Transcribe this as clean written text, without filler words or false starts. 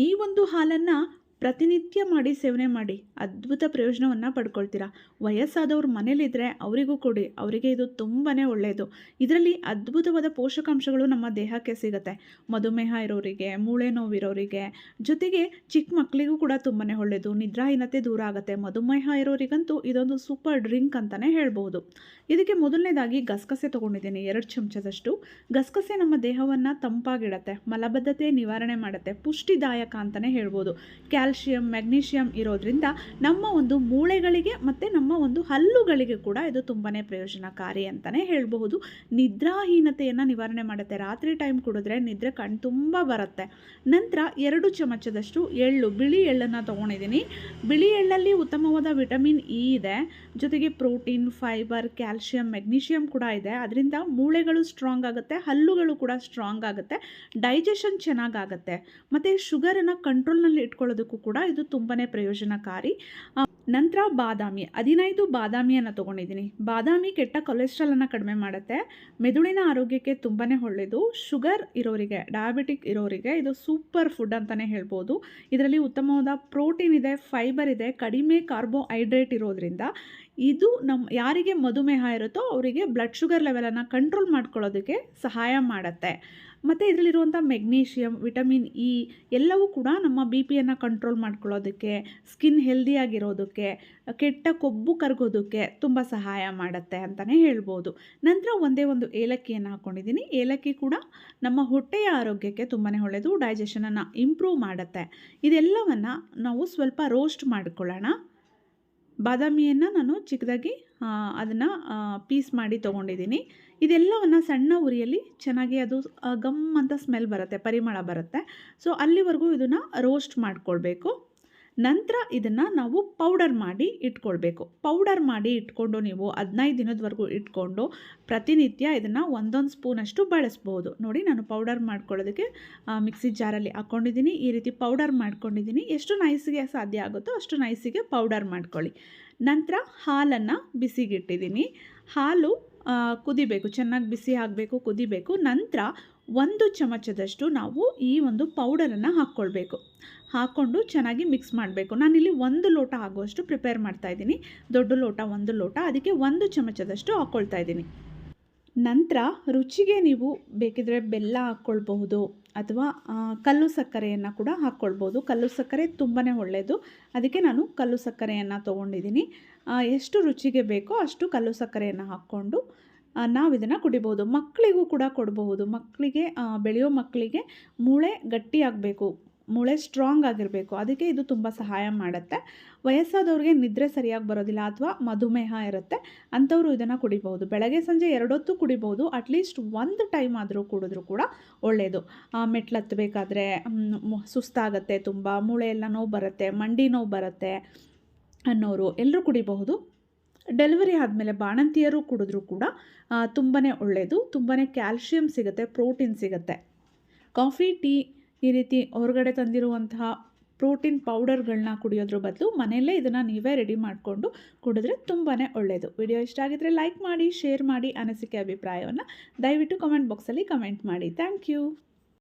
ಈ ಒಂದು ಹಾಲನ್ನು ಪ್ರತಿನಿತ್ಯ ಮಾಡಿ ಸೇವನೆ ಮಾಡಿ ಅದ್ಭುತ ಪ್ರಯೋಜನವನ್ನು ಪಡ್ಕೊಳ್ತೀರಾ. ವಯಸ್ಸಾದವ್ರು ಮನೇಲಿದ್ದರೆ ಅವರಿಗೂ ಕೊಡಿ, ಅವರಿಗೆ ಇದು ತುಂಬಾ ಒಳ್ಳೆಯದು. ಇದರಲ್ಲಿ ಅದ್ಭುತವಾದ ಪೋಷಕಾಂಶಗಳು ನಮ್ಮ ದೇಹಕ್ಕೆ ಸಿಗುತ್ತೆ. ಮಧುಮೇಹ ಇರೋರಿಗೆ, ಮೂಳೆ ನೋವಿರೋರಿಗೆ, ಜೊತೆಗೆ ಚಿಕ್ಕ ಮಕ್ಕಳಿಗೂ ಕೂಡ ತುಂಬಾ ಒಳ್ಳೆಯದು. ನಿದ್ರಾಹೀನತೆ ದೂರ ಆಗುತ್ತೆ. ಮಧುಮೇಹ ಇರೋರಿಗಂತೂ ಇದೊಂದು ಸೂಪರ್ ಡ್ರಿಂಕ್ ಅಂತಲೇ ಹೇಳ್ಬೋದು. ಇದಕ್ಕೆ ಮೊದಲನೇದಾಗಿ ಗಸಗಸೆ ತೊಗೊಂಡಿದ್ದೀನಿ 2 ಚಮಚದಷ್ಟು. ಗಸಗಸೆ ನಮ್ಮ ದೇಹವನ್ನು ತಂಪಾಗಿಡುತ್ತೆ, ಮಲಬದ್ಧತೆ ನಿವಾರಣೆ ಮಾಡುತ್ತೆ, ಪುಷ್ಟಿದಾಯಕ ಅಂತಲೇ ಹೇಳ್ಬೋದು. ಕ್ಯಾಲ್ಶಿಯಂ, ಮೆಗ್ನೀಷಿಯಂ ಇರೋದ್ರಿಂದ ನಮ್ಮ ಒಂದು ಮೂಳೆಗಳಿಗೆ ಮತ್ತು ನಮ್ಮ ಒಂದು ಹಲ್ಲುಗಳಿಗೆ ಕೂಡ ಇದು ತುಂಬಾ ಪ್ರಯೋಜನಕಾರಿ ಅಂತಲೇ ಹೇಳಬಹುದು. ನಿದ್ರಾಹೀನತೆಯನ್ನು ನಿವಾರಣೆ ಮಾಡುತ್ತೆ. ರಾತ್ರಿ ಟೈಮ್ ಕುಡಿದ್ರೆ ನಿದ್ರೆ ಕಣ್ಣು ತುಂಬ ಬರುತ್ತೆ. ನಂತರ 2 ಚಮಚದಷ್ಟು ಎಳ್ಳು, ಬಿಳಿ ಎಳ್ಳನ್ನು ತೊಗೊಂಡಿದ್ದೀನಿ. ಬಿಳಿ ಎಳ್ಳಲ್ಲಿ ಉತ್ತಮವಾದ ವಿಟಮಿನ್ ಇ ಇದೆ, ಜೊತೆಗೆ ಪ್ರೋಟೀನ್, ಫೈಬರ್, ಕ್ಯಾಲ್ಶಿಯಂ, ಮೆಗ್ನೀಷಿಯಂ ಕೂಡ ಇದೆ. ಅದರಿಂದ ಮೂಳೆಗಳು ಸ್ಟ್ರಾಂಗ್ ಆಗುತ್ತೆ, ಹಲ್ಲುಗಳು ಕೂಡ ಸ್ಟ್ರಾಂಗ್ ಆಗುತ್ತೆ, ಡೈಜೆಷನ್ ಚೆನ್ನಾಗಾಗುತ್ತೆ, ಮತ್ತು ಶುಗರನ್ನು ಕಂಟ್ರೋಲ್ನಲ್ಲಿ ಇಟ್ಕೊಳ್ಳೋದಕ್ಕೂ ಕೂಡ ಇದು ತುಂಬಾ ಪ್ರಯೋಜನಕಾರಿ. ನಂತರ ಬಾದಾಮಿ 15 ಬಾದಾಮಿಯನ್ನು ತೊಗೊಂಡಿದ್ದೀನಿ. ಬಾದಾಮಿ ಕೆಟ್ಟ ಕೊಲೆಸ್ಟ್ರಾಲನ್ನು ಕಡಿಮೆ ಮಾಡುತ್ತೆ, ಮೆದುಳಿನ ಆರೋಗ್ಯಕ್ಕೆ ತುಂಬಾ ಒಳ್ಳೆಯದು. ಶುಗರ್ ಇರೋರಿಗೆ, ಡಯಾಬಿಟಿಕ್ ಇರೋರಿಗೆ ಇದು ಸೂಪರ್ ಫುಡ್ ಅಂತಲೇ ಹೇಳ್ಬೋದು. ಇದರಲ್ಲಿ ಉತ್ತಮವಾದ ಪ್ರೋಟೀನ್ ಇದೆ, ಫೈಬರ್ ಇದೆ, ಕಡಿಮೆ ಕಾರ್ಬೋಹೈಡ್ರೇಟ್ ಇರೋದ್ರಿಂದ ಇದು ಯಾರಿಗೆ ಮಧುಮೇಹ ಇರುತ್ತೋ ಅವರಿಗೆ ಬ್ಲಡ್ ಶುಗರ್ ಲೆವೆಲನ್ನು ಕಂಟ್ರೋಲ್ ಮಾಡ್ಕೊಳ್ಳೋದಕ್ಕೆ ಸಹಾಯ ಮಾಡುತ್ತೆ. ಮತ್ತು ಇದರಲ್ಲಿರುವಂಥ ಮೆಗ್ನೀಷಿಯಂ, ವಿಟಮಿನ್ ಇ ಎಲ್ಲವೂ ಕೂಡ ನಮ್ಮ ಬಿ ಪಿಯನ್ನು ಕಂಟ್ರೋಲ್ ಮಾಡ್ಕೊಳ್ಳೋದಕ್ಕೆ, ಸ್ಕಿನ್ ಹೆಲ್ದಿಯಾಗಿರೋದಕ್ಕೆ, ಕೆಟ್ಟ ಕೊಬ್ಬು ಕರಗೋದಕ್ಕೆ ತುಂಬ ಸಹಾಯ ಮಾಡುತ್ತೆ ಅಂತಲೇ ಹೇಳ್ಬೋದು. ನಂತರ ಒಂದೇ ಒಂದು ಏಲಕ್ಕಿಯನ್ನು ಹಾಕ್ಕೊಂಡಿದ್ದೀನಿ. ಏಲಕ್ಕಿ ಕೂಡ ನಮ್ಮ ಹೊಟ್ಟೆಯ ಆರೋಗ್ಯಕ್ಕೆ ತುಂಬಾ ಒಳ್ಳೆಯದು, ಡೈಜೆಷನನ್ನು ಇಂಪ್ರೂವ್ ಮಾಡುತ್ತೆ. ಇದೆಲ್ಲವನ್ನು ನಾವು ಸ್ವಲ್ಪ ರೋಸ್ಟ್ ಮಾಡ್ಕೊಳ್ಳೋಣ. ಬಾದಾಮಿಯನ್ನು ನಾನು ಚಿಕ್ಕದಾಗಿ ಅದನ್ನು ಪೀಸ್ ಮಾಡಿ ತೊಗೊಂಡಿದ್ದೀನಿ. ಇದೆಲ್ಲವನ್ನು ಸಣ್ಣ ಉರಿಯಲ್ಲಿ ಚೆನ್ನಾಗಿ ಅದು ಗಮ್ ಅಂತ ಸ್ಮೆಲ್ ಬರುತ್ತೆ, ಪರಿಮಳ ಬರುತ್ತೆ. ಸೊ ಅಲ್ಲಿವರೆಗೂ ಇದನ್ನು ರೋಸ್ಟ್ ಮಾಡ್ಕೊಳ್ಬೇಕು. ನಂತರ ಇದನ್ನು ನಾವು ಪೌಡರ್ ಮಾಡಿ ಇಟ್ಕೊಳ್ಬೇಕು. ಪೌಡರ್ ಮಾಡಿ ಇಟ್ಕೊಂಡು ನೀವು 15 ದಿನದವರೆಗೂ ಇಟ್ಕೊಂಡು ಪ್ರತಿನಿತ್ಯ ಇದನ್ನು 1 ಸ್ಪೂನಷ್ಟು ಬಳಸ್ಬೋದು. ನೋಡಿ, ನಾನು ಪೌಡರ್ ಮಾಡ್ಕೊಳ್ಳೋದಕ್ಕೆ ಮಿಕ್ಸಿ ಜಾರಲ್ಲಿ ಹಾಕ್ಕೊಂಡಿದ್ದೀನಿ. ಈ ರೀತಿ ಪೌಡರ್ ಮಾಡ್ಕೊಂಡಿದ್ದೀನಿ. ಎಷ್ಟು ನೈಸಿಗೆ ಸಾಧ್ಯ ಆಗುತ್ತೋ ಅಷ್ಟು ನೈಸಿಗೆ ಪೌಡರ್ ಮಾಡ್ಕೊಳ್ಳಿ. ನಂತರ ಹಾಲನ್ನು ಬಿಸಿಗಿಟ್ಟಿದ್ದೀನಿ. ಹಾಲು ಕುದಿಬೇಕು, ಚೆನ್ನಾಗಿ ಬಿಸಿ ಆಗಬೇಕು, ಕುದಿಬೇಕು. ನಂತರ 1 ಚಮಚದಷ್ಟು ನಾವು ಈ ಒಂದು ಪೌಡರನ್ನು ಹಾಕ್ಕೊಳ್ಬೇಕು. ಹಾಕ್ಕೊಂಡು ಚೆನ್ನಾಗಿ ಮಿಕ್ಸ್ ಮಾಡಬೇಕು. ನಾನಿಲ್ಲಿ 1 ಲೋಟ ಆಗುವಷ್ಟು ಪ್ರಿಪೇರ್ ಮಾಡ್ತಾಯಿದ್ದೀನಿ. ದೊಡ್ಡ ಲೋಟ 1 ಲೋಟ, ಅದಕ್ಕೆ 1 ಚಮಚದಷ್ಟು ಹಾಕ್ಕೊಳ್ತಾ ಇದ್ದೀನಿ. ನಂತರ ರುಚಿಗೆ ನೀವು ಬೇಕಿದ್ರೆ ಬೆಲ್ಲ ಹಾಕ್ಕೊಳ್ಬಹುದು, ಅಥವಾ ಕಲ್ಲು ಸಕ್ಕರೆಯನ್ನು ಕೂಡ ಹಾಕ್ಕೊಳ್ಬೋದು. ಕಲ್ಲು ಸಕ್ಕರೆ ತುಂಬಾ ಒಳ್ಳೆಯದು, ಅದಕ್ಕೆ ನಾನು ಕಲ್ಲು ಸಕ್ಕರೆಯನ್ನು ತೊಗೊಂಡಿದ್ದೀನಿ. ಎಷ್ಟು ರುಚಿಗೆ ಬೇಕೋ ಅಷ್ಟು ಕಲ್ಲು ಸಕ್ಕರೆಯನ್ನು ಹಾಕ್ಕೊಂಡು ನಾವು ಇದನ್ನು ಕುಡಿಬೋದು. ಮಕ್ಕಳಿಗೂ ಕೂಡ ಕೊಡಬಹುದು. ಮಕ್ಕಳಿಗೆ, ಬೆಳೆಯೋ ಮಕ್ಕಳಿಗೆ ಮೂಳೆ ಗಟ್ಟಿಯಾಗಬೇಕು, ಮೂಳೆ ಸ್ಟ್ರಾಂಗ್ ಆಗಿರಬೇಕು, ಅದಕ್ಕೆ ಇದು ತುಂಬ ಸಹಾಯ ಮಾಡುತ್ತೆ. ವಯಸ್ಸಾದವ್ರಿಗೆ ನಿದ್ರೆ ಸರಿಯಾಗಿ ಬರೋದಿಲ್ಲ ಅಥವಾ ಮಧುಮೇಹ ಇರುತ್ತೆ, ಅಂಥವರು ಇದನ್ನು ಕುಡಿಬಹುದು. ಬೆಳಗ್ಗೆ ಸಂಜೆ 2 ಹೊತ್ತು ಕುಡಿಬೋದು. ಅಟ್ಲೀಸ್ಟ್ 1 ಟೈಮ್ ಆದರೂ ಕುಡಿದ್ರೂ ಕೂಡ ಒಳ್ಳೆಯದು. ಮೆಟ್ಲು ಹತ್ತಬೇಕಾದ್ರೆ ಸುಸ್ತಾಗುತ್ತೆ, ತುಂಬ ಮೂಳೆ ಎಲ್ಲ ನೋವು ಬರುತ್ತೆ, ಮಂಡಿ ನೋವು ಬರುತ್ತೆ ಅನ್ನೋರು ಎಲ್ಲರೂ ಕುಡಿಬಹುದು. ಡೆಲಿವರಿ ಆದಮೇಲೆ ಬಾಣಂತಿಯರು ಕುಡಿದ್ರೂ ಕೂಡ ತುಂಬಾ ಒಳ್ಳೆಯದು. ತುಂಬಾ ಕ್ಯಾಲ್ಶಿಯಂ ಸಿಗುತ್ತೆ, ಪ್ರೋಟೀನ್ ಸಿಗುತ್ತೆ. ಕಾಫಿ, ಟೀ ಈ ರೀತಿ ಹೊರಗಡೆ ತಂದಿರುವಂತಹ ಪ್ರೋಟೀನ್ ಪೌಡರ್ಗಳನ್ನ ಕುಡಿಯೋದ್ರ ಬದಲು ಮನೆಯಲ್ಲೇ ಇದನ್ನು ನೀವೇ ರೆಡಿ ಮಾಡಿಕೊಂಡು ಕುಡಿದ್ರೆ ತುಂಬಾ ಒಳ್ಳೆಯದು. ವಿಡಿಯೋ ಇಷ್ಟ ಆಗಿದ್ರೆ ಲೈಕ್ ಮಾಡಿ, ಶೇರ್ ಮಾಡಿ, ಅನಿಸಿಕೆ ಅಭಿಪ್ರಾಯವನ್ನು ದಯವಿಟ್ಟು ಕಮೆಂಟ್ ಬಾಕ್ಸಲ್ಲಿ ಕಮೆಂಟ್ ಮಾಡಿ. Thank you.